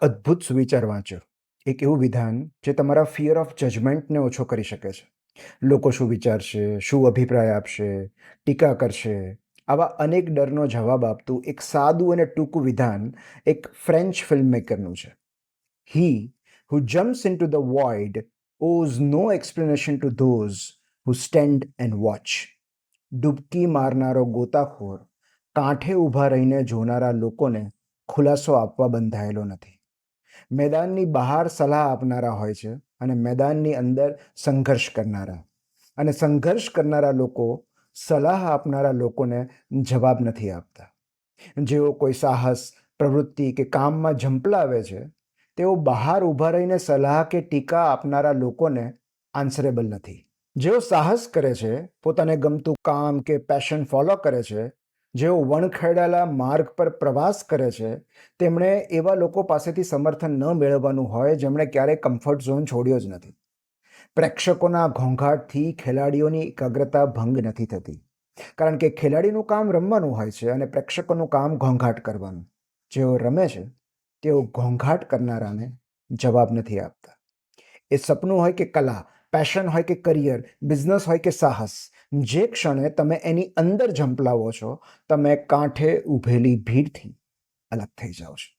અદ્ભુત સુવિચાર વાંચ્યો. એક એવું વિધાન જે તમારા ફિયર ઓફ જજમેન્ટને ઓછો કરી શકે છે. લોકો શું વિચારશે, શું અભિપ્રાય આપશે, ટીકા કરશે, આવા અનેક ડરનો જવાબ આપતું એક સાદું અને ટૂંકું વિધાન એક ફ્રેન્ચ ફિલ્મમેકરનું છે. He who jumps into the void owes no explanation to those who stand and watch. ડૂબકી મારનારો ગોતાખોર કાંઠે ઊભા રહીને જોનારા લોકોને ખુલાસો આપવા બંધાયેલો નથી. મેદાનની બહાર સલાહ આપનારા હોય છે અને મેદાનની અંદર સંઘર્ષ કરનારા. અને સંઘર્ષ કરનારા લોકો સલાહ આપનારા લોકોને જવાબ નથી આપતા. જેઓ કોઈ સાહસ, પ્રવૃત્તિ કે કામમાં ઝંપલાવે છે, તેઓ બહાર ઊભા રહીને સલાહ કે ટીકા આપનારા લોકોને આન્સરેબલ નથી. જેઓ સાહસ કરે છે, પોતાને ગમતું કામ કે પેશન ફોલો કરે છે, જેઓ વણખેડાયેલા માર્ગ પર પ્રવાસ કરે છે, તેમણે એવા લોકો પાસેથી સમર્થન ન મેળવવાનું હોય જેમણે ક્યારેય કમ્ફર્ટ ઝોન છોડ્યો જ નથી. પ્રેક્ષકોના ઘોંઘાટથી ખેલાડીઓની એકાગ્રતા ભંગ નથી થતી, કારણ કે ખેલાડીનું કામ રમવાનું હોય છે અને પ્રેક્ષકોનું કામ ઘોંઘાટ કરવાનું. જેઓ રમે છે તેઓ ઘોંઘાટ કરનારાને જવાબ નથી આપતા. એ સપનું હોય કે કલા, પેશન હોય કે કરિયર, બિઝનેસ હોય કે સાહસ, જે ક્ષણે તમે એની અંદર ઝંપલાવો છો, તમે કાંઠે ઊભેલી ભીડથી અલગ થઈ જાઓ છો.